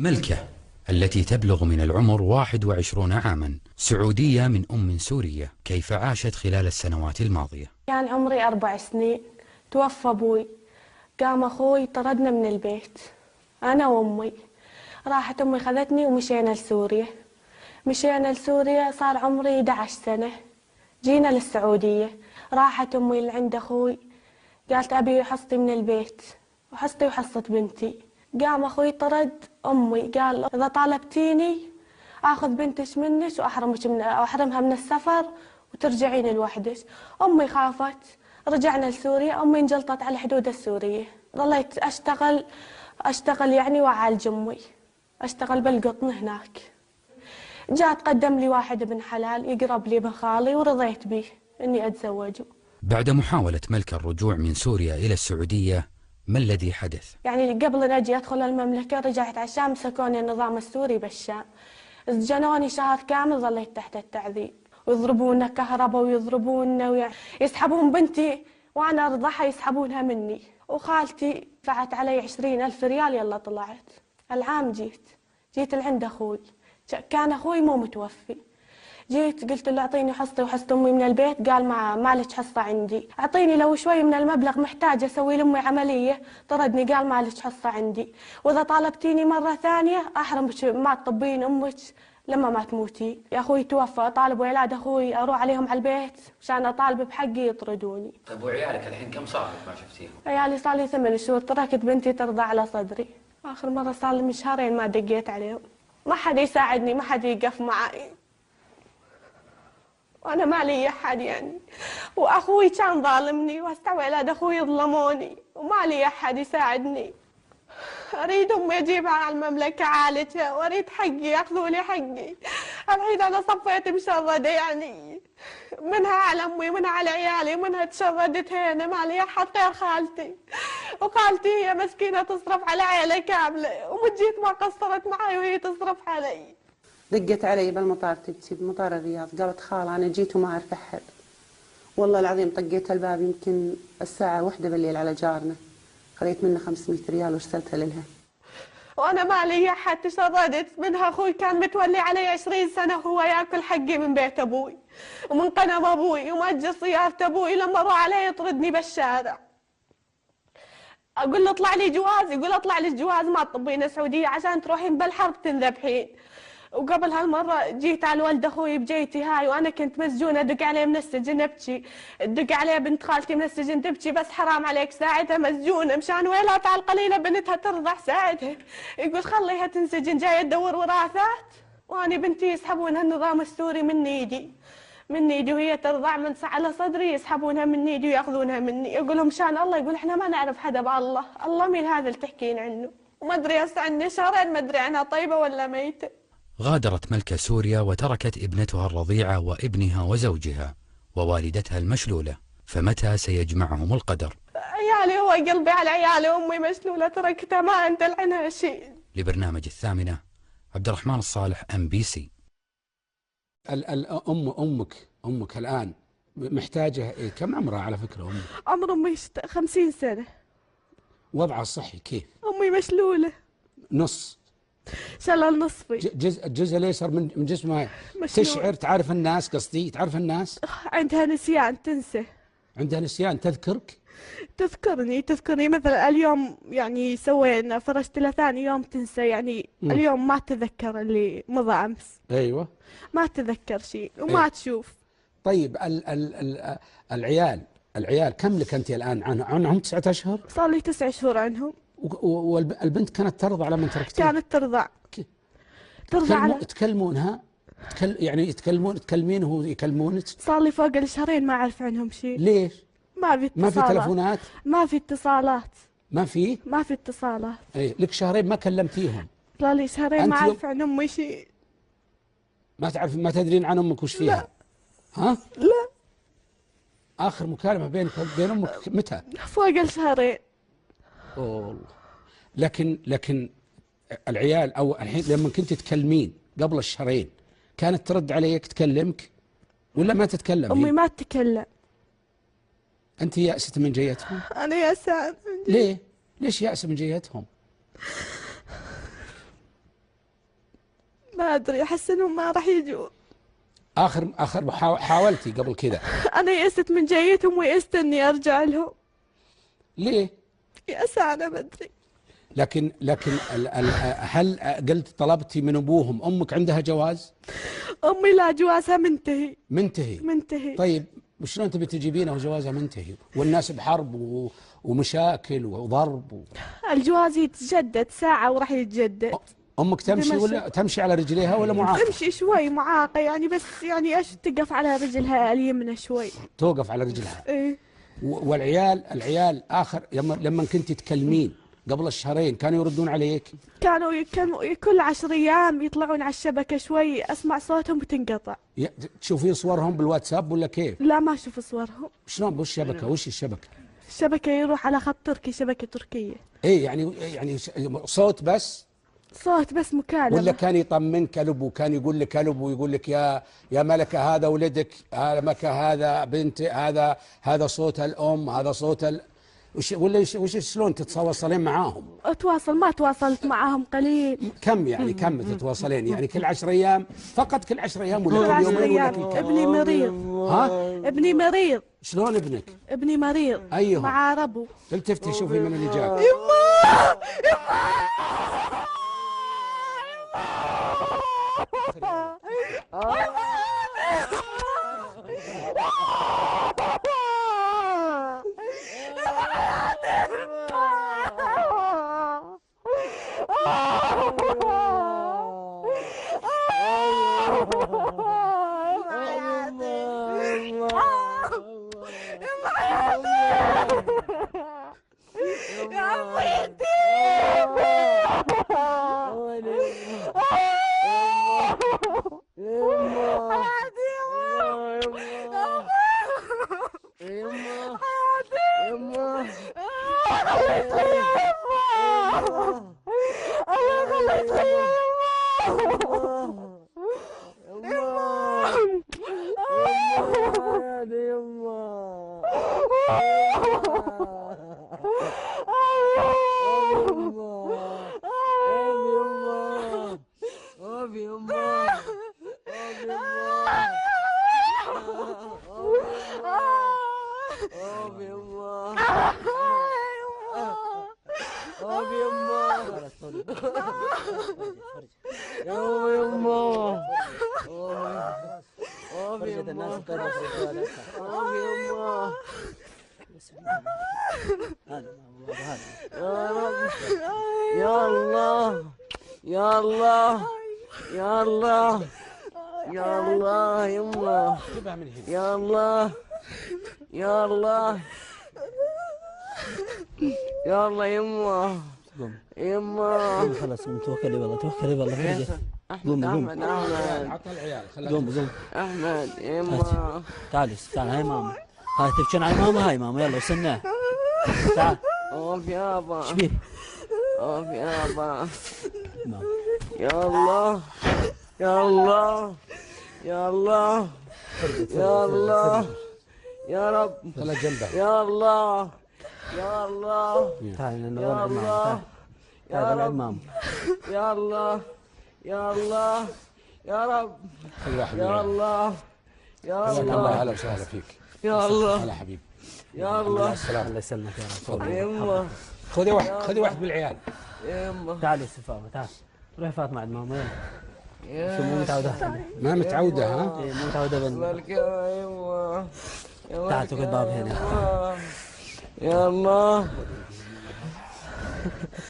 ملكة التي تبلغ من العمر 21 عاما، سعودية من أم سورية، كيف عاشت خلال السنوات الماضية؟ كان عمري 4 سنين، توفى أبوي، قام أخوي طردنا من البيت أنا وأمي. راحت أمي خذتني ومشينا لسوريا. مشينا لسوريا صار عمري 11 سنة، جينا للسعودية. راحت أمي اللي عند أخوي قالت أبي حصتي من البيت، وحصتي وحصة بنتي. قام أخوي طرد أمي، قال إذا طالبتيني آخذ بنتش منك وأحرمها من السفر وترجعين لوحدك. أمي خافت، رجعنا لسوريا. أمي انجلطت على الحدود السورية. ظليت أشتغل يعني وأعالج أمي، أشتغل بالقطن هناك. جاء تقدم لي واحد ابن حلال يقرب لي بخالي ورضيت به إني أتزوجه. بعد محاولة ملكة الرجوع من سوريا إلى السعودية، ما الذي حدث؟ يعني قبل أن أجي أدخل المملكة رجعت على الشام، مسكوني النظام السوري بالشام، سجنوني شهر كامل، ظليت تحت التعذيب، ويضربونا كهرباء ويضربونا ويسحبون بنتي وأنا أرضعها يسحبونها مني. وخالتي دفعت علي 20,000 ريال. يلا طلعت العام جيت لعند أخوي، كان أخوي مو متوفي. جيت قلت له أعطيني حصتي وحصة أمي من البيت. قال ما لك حصة عندي. أعطيني لو شوي من المبلغ، محتاجة أسوي لأمي عملية. طردني قال ما لك حصة عندي، وإذا طالبتيني مرة ثانية أحرمك ما تطبين أمك لما ما تموتين. يا أخوي توفى، طالب أولاد أخوي أروح عليهم على البيت عشان أطالب بحقي يطردوني. طيب وعيالك الحين كم صار لك ما شفتيهم؟ عيالي صار لي 8 شهور، تركت بنتي ترضع على صدري. آخر مرة صار لي من شهرين ما دقيت عليهم. ما حد يساعدني، ما حد يقف معي، وأنا ما لي أحد يعني. وأخوي كان ظالمني وهسه ولاد أخوي ظلموني وما لي أحد يساعدني. أريد أمي أجيبها على المملكة أعالجها، وأريد حقي ياخذوا لي حقي. الحين أنا صفيت مشردة يعني، منها على أمي ومنها على عيالي ومنها تشردت هنا، ما لي أحد غير خالتي. وخالتي هي مسكينة تصرف على عيلة كاملة، ومن جيت ما قصرت معي وهي تصرف علي. دقت علي بالمطار تبكي بمطار الرياض، قالت خالة أنا جيت وما أعرف أحد. والله العظيم طقيت الباب يمكن الساعة 1 بالليل على جارنا، خذيت منه 500 ريال وارسلتها لها. وأنا ما لي أحد، تشردت. منها أخوي كان متولي علي 20 سنة هو ياكل حقي من بيت أبوي ومن قنم أبوي ومأجر سيارة أبوي. لما أروح عليه يطردني بالشارع، أقول له اطلع لي جواز، يقول اطلع لي الجواز ما تطبين السعودية عشان تروحين بالحرب تنذبحين. وقبل هالمرة جيت على ولد أخوي بجيتي هاي وأنا كنت مسجونة، أدق عليه من السجن أبكي، أدق عليه بنت خالتي من السجن تبكي، بس حرام عليك ساعتها مسجونة مشان ويلها تعال قليلة بنتها ترضع ساعتها. يقول خليها تنسجن، جاية تدور وراثات، وأنا بنتي يسحبونها النظام السوري من ايدي وهي ترضع من على صدري، يسحبونها من ايدي وياخذونها مني. يقول لهم مشان الله، يقول احنا ما نعرف حدا بالله، الله مين هذا اللي تحكين عنه؟ وما ادري هسه عني شهرين ما ادري عنها طيبة ولا ميتة. غادرت ملكة سوريا وتركت ابنتها الرضيعة وابنها وزوجها ووالدتها المشلولة، فمتى سيجمعهم القدر؟ عيالي هو قلبي على عيالي، أمي مشلولة تركتها ما أندل عنها شيء. لبرنامج الثامنة، عبد الرحمن الصالح، MBC. أمك الآن محتاجة إيه؟ كم عمرها على فكرة أمك؟ عمر أمي 50 سنة. وضعها الصحي كيف؟ أمي مشلولة نص، شلل نصفي، الجزء الأيسر من جسمها تشعر، تعرف الناس، قصدي تعرف الناس. عندها نسيان، تنسى، عندها نسيان، تذكرك؟ تذكرني مثلا اليوم يعني سوينا فرشت لها، ثاني يوم تنسى يعني. اليوم ما تذكر اللي مضى أمس. أيوة، ما تذكر شيء وما تشوف. طيب العيال كم لك أنت الآن عنهم 9 أشهر؟ صار لي 9 شهور عنهم. والبنت كانت ترضع لما تركتها؟ كانت ترضع على تكلمونها؟ يعني تكلمينه وهو يكلمونك؟ صار لي فوق الشهرين ما أعرف عنهم شيء. ليش؟ ما في اتصالات، ما في تلفونات؟ ما في اتصالات. ما في اتصالات. اي لك شهرين ما كلمتيهم؟ صار لي شهرين ما أعرف عن أمي شيء. ما تدرين عن أمك وش فيها؟ لا. ها؟ لا. آخر مكالمة بينك وبين أمك متى؟ فوق الشهرين. والله. لكن العيال أو الحين لما كنت تكلمين قبل الشهرين كانت ترد عليك تكلمك ولا ما تتكلم؟ أمي ما تتكلم. أنت يأست من جيتهم؟ أنا يأسان. ليه؟ ليش يأس من جيتهم؟ ما أدري، أحس إنهم ما راح يجوا. آخر حاولتي قبل كذا؟ أنا يئست من جيتهم ويئست إني أرجع لهم. ليه؟ يأس أنا ما أدري. لكن هل قلت طلبتي من أبوهم أمك عندها جواز؟ أمي لا، جوازها منتهي. منتهي. طيب وشلون تبي تجيبينه وجوازها منتهي والناس بحرب ومشاكل وضرب الجواز يتجدد ساعة وراح يتجدد. أمك تمشي ولا تمشي على رجليها ولا معاقة؟ تمشي شوي معاقة يعني، بس يعني ايش تقف على رجلها اليمنى شوي. توقف على رجلها. ايه. والعيال آخر لما كنت تكلمين قبل الشهرين كانوا يردون عليك؟ كانوا كل 10 أيام يطلعون على الشبكة شوي، أسمع صوتهم وتنقطع. تشوفين صورهم بالواتساب ولا كيف؟ لا ما أشوف صورهم. شلون بالشبكة؟ وش الشبكة؟ الشبكة يروح على خط تركي، شبكة تركية. ايه يعني صوت بس؟ صوت بس، مكالمة. ولا كان يطمن كلب وكان يقول لك كلب ويقول لك يا ملكة هذا ولدك، هذا مكة هذا بنت، هذا صوت الأم، هذا صوت وش شلون تتواصلين معاهم؟ ما تواصلت معاهم قليل. كم تتواصلين؟ يعني كل 10 أيام فقط؟ كل 10 أيام ولا كل يومين ولا كل كم؟ ابني مريض. ها؟ ابني مريض. شلون ابنك؟ ابني مريض. أيوه. مع ربو. التفتي شوفي من اللي جاب. يا الله يا الله يا الله يا الله يما يا الله يا الله يا الله يما يما خلاص توكلي والله توكلي والله فرجت. قوم احمد عطى العيال قوم احمد يما تعالي هاي ماما، هاي تبكين على ماما، هاي ماما يلا وصلناه. تعال. اوف يابا ايش بيه؟ اوف يابا يا الله يا الله يا الله يا الله يا رب خلها جنبه. يا الله يا الله تعال يا الله يا رب ماما. يا الله يا الله يا رب يا الله يا الله. هلا وسهلا فيك. يا الله هلا حبيبي. يا الله الله يسلمك يا رب. يما خذي واحد بالعيال. يما تعالي فاطمة تعال. روحي فاطمة عند ماما يلا. شو مو متعودة؟ ما متعودة ها؟ ايه مو متعودة مالك يا يما تعال تقعد باب هنا. يا الله